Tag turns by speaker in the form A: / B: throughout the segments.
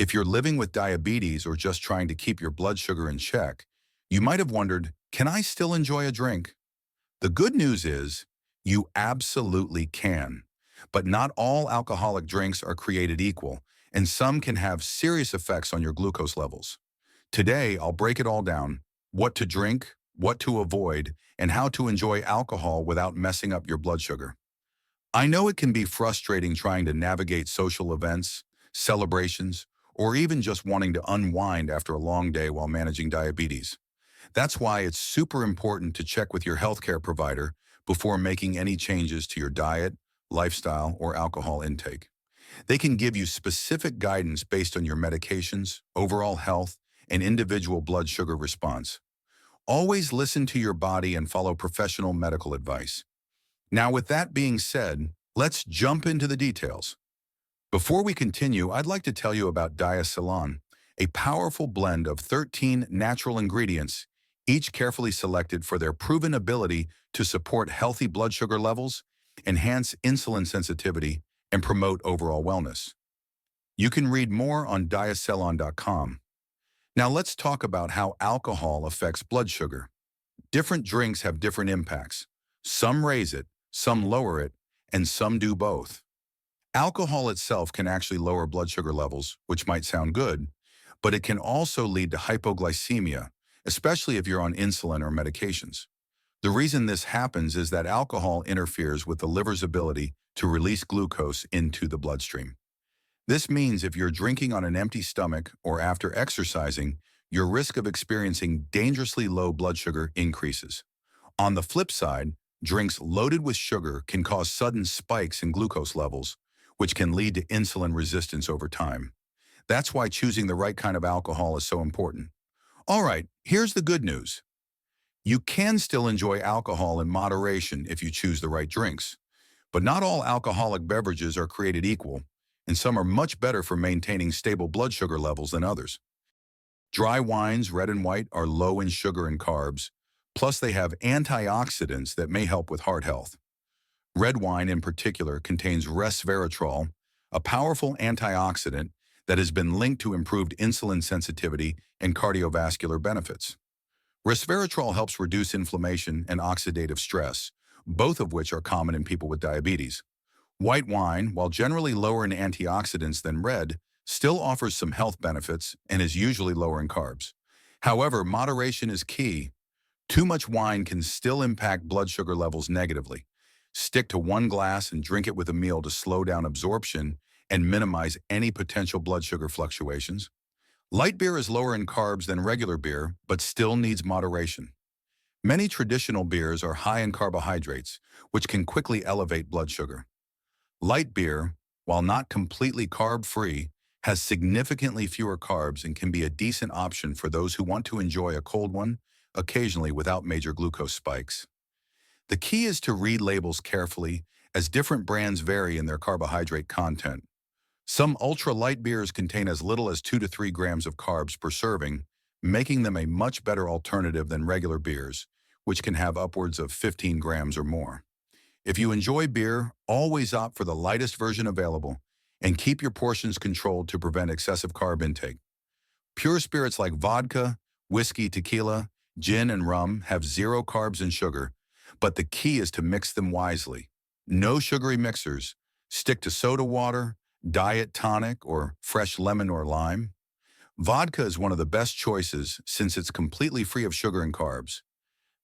A: If you're living with diabetes or just trying to keep your blood sugar in check, you might have wondered, can I still enjoy a drink? The good news is you absolutely can. But not all alcoholic drinks are created equal, and some can have serious effects on your glucose levels. Today, I'll break it all down: what to drink, what to avoid, and how to enjoy alcohol without messing up your blood sugar. I know it can be frustrating trying to navigate social events, celebrations, or even just wanting to unwind after a long day while managing diabetes. That's why it's super important to check with your healthcare provider before making any changes to your diet, lifestyle, or alcohol intake. They can give you specific guidance based on your medications, overall health, and individual blood sugar response. Always listen to your body and follow professional medical advice. Now, with that being said, let's jump into the details. Before we continue, I'd like to tell you about diacylon, a powerful blend of 13 natural ingredients, each carefully selected for their proven ability to support healthy blood sugar levels, enhance insulin sensitivity, and promote overall wellness. You can read more on diacylon.com. Now let's talk about how alcohol affects blood sugar. Different drinks have different impacts. Some raise it, some lower it, and some do both. Alcohol itself can actually lower blood sugar levels, which might sound good, but it can also lead to hypoglycemia, especially if you're on insulin or medications. The reason this happens is that alcohol interferes with the liver's ability to release glucose into the bloodstream. This means if you're drinking on an empty stomach or after exercising, your risk of experiencing dangerously low blood sugar increases. On the flip side, drinks loaded with sugar can cause sudden spikes in glucose levels, which can lead to insulin resistance over time. That's why choosing the right kind of alcohol is so important. All right, here's the good news. You can still enjoy alcohol in moderation if you choose the right drinks. But not all alcoholic beverages are created equal, and some are much better for maintaining stable blood sugar levels than others. Dry wines, red and white, are low in sugar and carbs, plus they have antioxidants that may help with heart health. Red wine in particular contains resveratrol, a powerful antioxidant that has been linked to improved insulin sensitivity and cardiovascular benefits. Resveratrol helps reduce inflammation and oxidative stress, both of which are common in people with diabetes. White wine, while generally lower in antioxidants than red, still offers some health benefits and is usually lower in carbs. However, moderation is key. Too much wine can still impact blood sugar levels negatively. Stick to one glass and drink it with a meal to slow down absorption and minimize any potential blood sugar fluctuations. Light beer is lower in carbs than regular beer, but still needs moderation. Many traditional beers are high in carbohydrates, which can quickly elevate blood sugar. Light beer, while not completely carb-free, has significantly fewer carbs and can be a decent option for those who want to enjoy a cold one, occasionally without major glucose spikes. The key is to read labels carefully, as different brands vary in their carbohydrate content. Some ultra-light beers contain as little as 2 to 3 grams of carbs per serving, making them a much better alternative than regular beers, which can have upwards of 15 grams or more. If you enjoy beer, always opt for the lightest version available and keep your portions controlled to prevent excessive carb intake. Pure spirits like vodka, whiskey, tequila, gin, and rum have zero carbs and sugar, but the key is to mix them wisely. No sugary mixers. Stick to soda water, diet tonic, or fresh lemon or lime. Vodka is one of the best choices since it's completely free of sugar and carbs.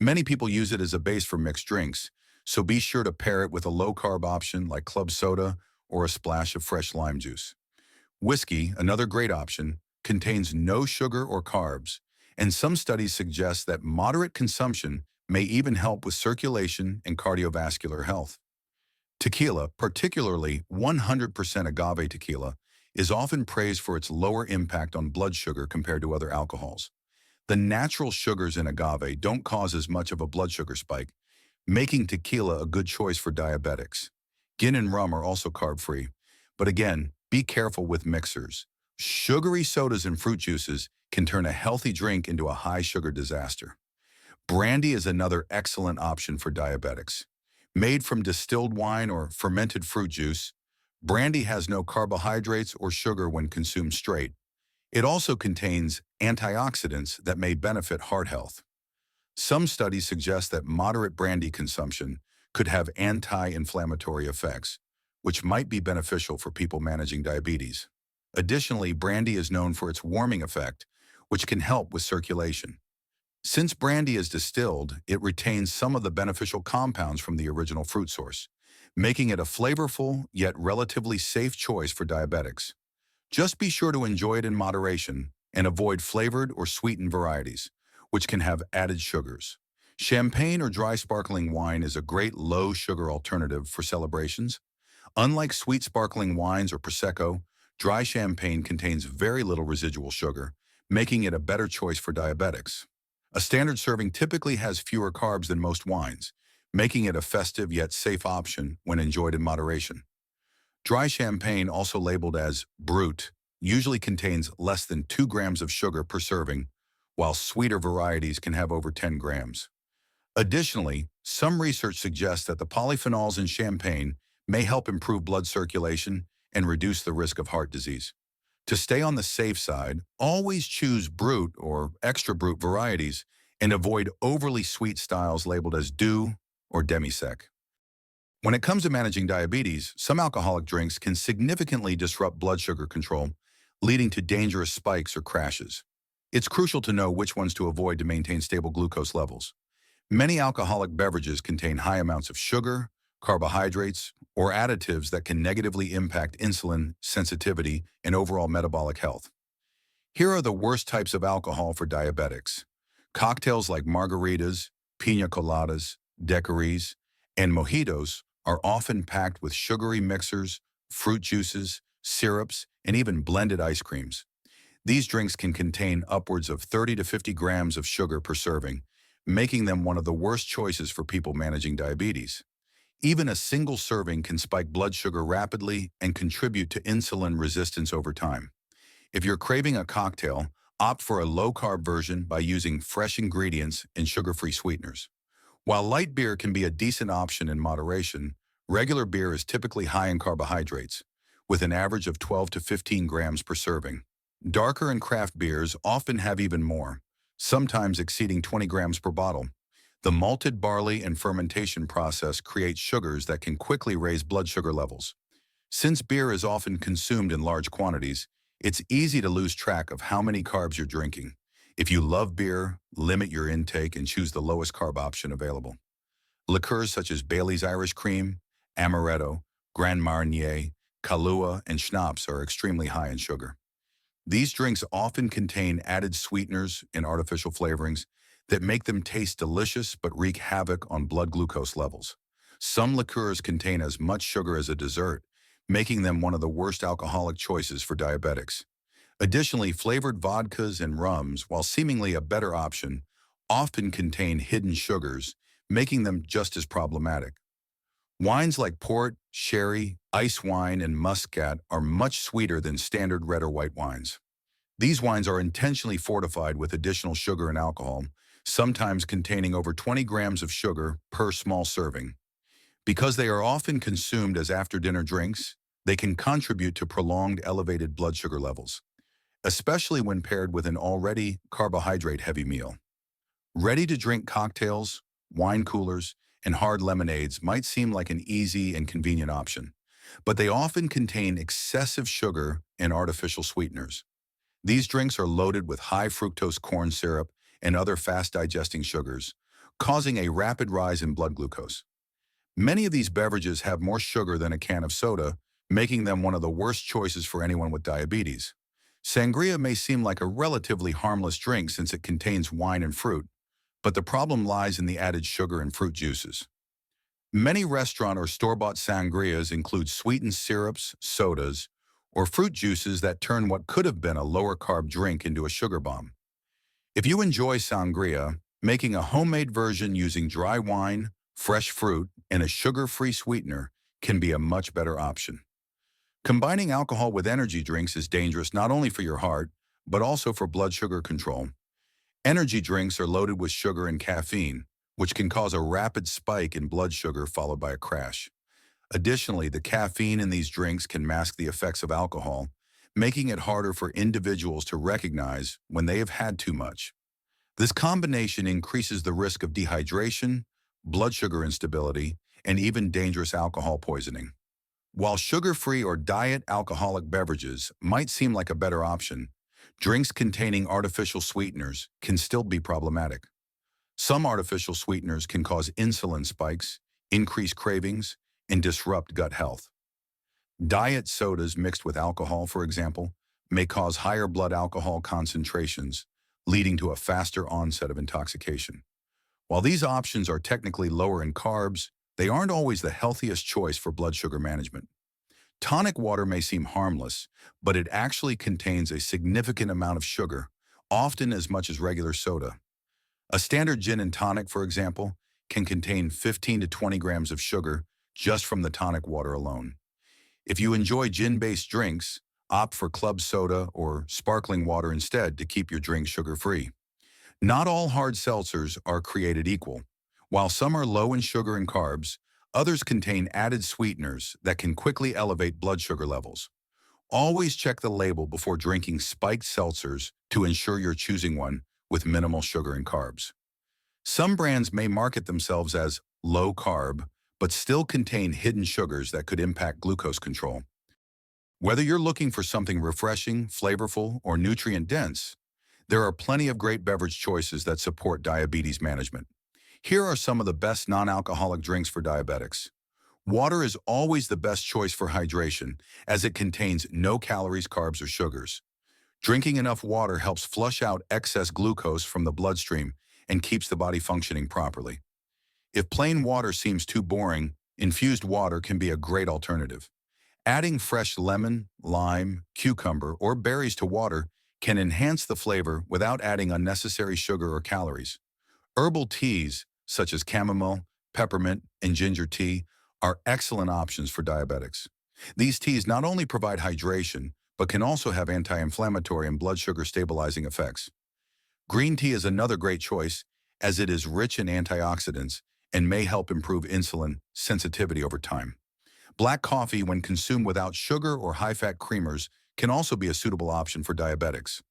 A: Many people use it as a base for mixed drinks, so be sure to pair it with a low-carb option like club soda or a splash of fresh lime juice. Whiskey, another great option, contains no sugar or carbs, and some studies suggest that moderate consumption may even help with circulation and cardiovascular health. Tequila, particularly 100% agave tequila, is often praised for its lower impact on blood sugar compared to other alcohols. The natural sugars in agave don't cause as much of a blood sugar spike, making tequila a good choice for diabetics. Gin and rum are also carb-free, but again, be careful with mixers. Sugary sodas and fruit juices can turn a healthy drink into a high-sugar disaster. Brandy is another excellent option for diabetics. Made from distilled wine or fermented fruit juice, brandy has no carbohydrates or sugar when consumed straight, It also contains antioxidants that may benefit heart health. Some studies suggest that moderate brandy consumption could have anti-inflammatory effects, which might be beneficial for people managing diabetes. Additionally, brandy is known for its warming effect, which can help with circulation. Since brandy is distilled, it retains some of the beneficial compounds from the original fruit source, making it a flavorful yet relatively safe choice for diabetics. Just be sure to enjoy it in moderation and avoid flavored or sweetened varieties, which can have added sugars. Champagne or dry sparkling wine is a great low-sugar alternative for celebrations. Unlike sweet sparkling wines or Prosecco, dry champagne contains very little residual sugar, making it a better choice for diabetics. A standard serving typically has fewer carbs than most wines, making it a festive yet safe option when enjoyed in moderation. Dry champagne, also labeled as brut, usually contains less than 2 grams of sugar per serving, while sweeter varieties can have over 10 grams. Additionally, some research suggests that the polyphenols in champagne may help improve blood circulation and reduce the risk of heart disease. To stay on the safe side, always choose brut or extra brut varieties and avoid overly sweet styles labeled as doux or demi-sec. When it comes to managing diabetes, some alcoholic drinks can significantly disrupt blood sugar control, leading to dangerous spikes or crashes. It's crucial to know which ones to avoid to maintain stable glucose levels. Many alcoholic beverages contain high amounts of sugar, carbohydrates, or additives that can negatively impact insulin sensitivity and overall metabolic health. Here are the worst types of alcohol for diabetics. Cocktails like margaritas, piña coladas, daiquiris, and mojitos are often packed with sugary mixers, fruit juices, syrups, and even blended ice creams. These drinks can contain upwards of 30 to 50 grams of sugar per serving, making them one of the worst choices for people managing diabetes. Even a single serving can spike blood sugar rapidly and contribute to insulin resistance over time. If you're craving a cocktail, opt for a low-carb version by using fresh ingredients and sugar-free sweeteners. While light beer can be a decent option in moderation, regular beer is typically high in carbohydrates, with an average of 12 to 15 grams per serving. Darker and craft beers often have even more, sometimes exceeding 20 grams per bottle. The malted barley and fermentation process creates sugars that can quickly raise blood sugar levels. Since beer is often consumed in large quantities, it's easy to lose track of how many carbs you're drinking. If you love beer, limit your intake and choose the lowest carb option available. Liqueurs such as Bailey's Irish Cream, Amaretto, Grand Marnier, Kahlua, and Schnapps are extremely high in sugar. These drinks often contain added sweeteners and artificial flavorings that make them taste delicious but wreak havoc on blood glucose levels. Some liqueurs contain as much sugar as a dessert, making them one of the worst alcoholic choices for diabetics. Additionally, flavored vodkas and rums, while seemingly a better option, often contain hidden sugars, making them just as problematic. Wines like port, sherry, ice wine, and muscat are much sweeter than standard red or white wines. These wines are intentionally fortified with additional sugar and alcohol, sometimes containing over 20 grams of sugar per small serving. Because they are often consumed as after-dinner drinks, they can contribute to prolonged elevated blood sugar levels, especially when paired with an already carbohydrate-heavy meal. Ready-to-drink cocktails, wine coolers, and hard lemonades might seem like an easy and convenient option, but they often contain excessive sugar and artificial sweeteners. These drinks are loaded with high fructose corn syrup and other fast-digesting sugars, causing a rapid rise in blood glucose. Many of these beverages have more sugar than a can of soda, making them one of the worst choices for anyone with diabetes. Sangria may seem like a relatively harmless drink since it contains wine and fruit, but the problem lies in the added sugar and fruit juices. Many restaurant or store-bought sangrias include sweetened syrups, sodas, or fruit juices that turn what could have been a lower-carb drink into a sugar bomb. If you enjoy sangria, making a homemade version using dry wine, fresh fruit, and a sugar-free sweetener can be a much better option. Combining alcohol with energy drinks is dangerous not only for your heart, but also for blood sugar control. Energy drinks are loaded with sugar and caffeine, which can cause a rapid spike in blood sugar followed by a crash. Additionally, the caffeine in these drinks can mask the effects of alcohol, making it harder for individuals to recognize when they have had too much. This combination increases the risk of dehydration, blood sugar instability, and even dangerous alcohol poisoning. While sugar-free or diet alcoholic beverages might seem like a better option, drinks containing artificial sweeteners can still be problematic. Some artificial sweeteners can cause insulin spikes, increase cravings, and disrupt gut health. Diet sodas mixed with alcohol, for example, may cause higher blood alcohol concentrations, leading to a faster onset of intoxication. While these options are technically lower in carbs, they aren't always the healthiest choice for blood sugar management. Tonic water may seem harmless, but it actually contains a significant amount of sugar, often as much as regular soda. A standard gin and tonic, for example, can contain 15 to 20 grams of sugar just from the tonic water alone. If you enjoy gin-based drinks, opt for club soda or sparkling water instead to keep your drink sugar-free. Not all hard seltzers are created equal. While some are low in sugar and carbs, others contain added sweeteners that can quickly elevate blood sugar levels. Always check the label before drinking spiked seltzers to ensure you're choosing one with minimal sugar and carbs. Some brands may market themselves as low carb, but still contain hidden sugars that could impact glucose control. Whether you're looking for something refreshing, flavorful, or nutrient-dense, there are plenty of great beverage choices that support diabetes management. Here are some of the best non-alcoholic drinks for diabetics. Water is always the best choice for hydration, as it contains no calories, carbs, or sugars. Drinking enough water helps flush out excess glucose from the bloodstream and keeps the body functioning properly. If plain water seems too boring, infused water can be a great alternative. Adding fresh lemon, lime, cucumber, or berries to water can enhance the flavor without adding unnecessary sugar or calories. Herbal teas, such as chamomile, peppermint, and ginger tea, are excellent options for diabetics. These teas not only provide hydration, but can also have anti-inflammatory and blood sugar stabilizing effects. Green tea is another great choice, as it is rich in antioxidants and may help improve insulin sensitivity over time. Black coffee, when consumed without sugar or high-fat creamers, can also be a suitable option for diabetics.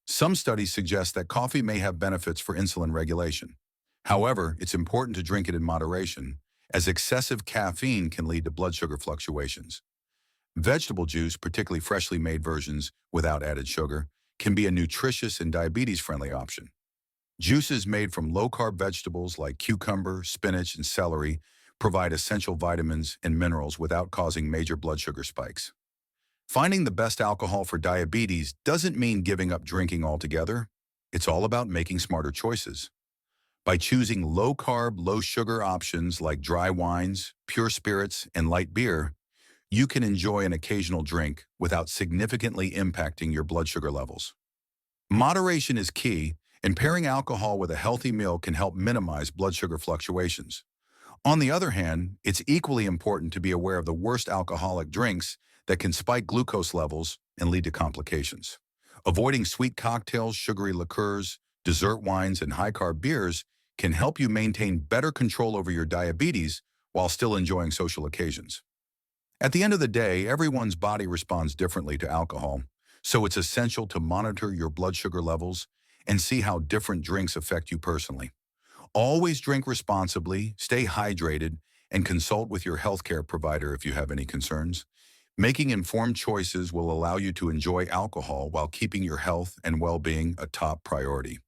A: Some studies suggest that coffee may have benefits for insulin regulation. However, it's important to drink it in moderation, as excessive caffeine can lead to blood sugar fluctuations. Vegetable juice, particularly freshly made versions without added sugar, can be a nutritious and diabetes-friendly option. Juices made from low-carb vegetables like cucumber, spinach, and celery provide essential vitamins and minerals without causing major blood sugar spikes. Finding the best alcohol for diabetes doesn't mean giving up drinking altogether. It's all about making smarter choices. By choosing low-carb, low-sugar options like dry wines, pure spirits, and light beer, you can enjoy an occasional drink without significantly impacting your blood sugar levels. Moderation is key, and pairing alcohol with a healthy meal can help minimize blood sugar fluctuations. On the other hand, it's equally important to be aware of the worst alcoholic drinks that can spike glucose levels and lead to complications. Avoiding sweet cocktails, sugary liqueurs, dessert wines, and high-carb beers can help you maintain better control over your diabetes while still enjoying social occasions. At the end of the day, everyone's body responds differently to alcohol, so it's essential to monitor your blood sugar levels and see how different drinks affect you personally. Always drink responsibly, stay hydrated, and consult with your healthcare provider if you have any concerns. Making informed choices will allow you to enjoy alcohol while keeping your health and well-being a top priority.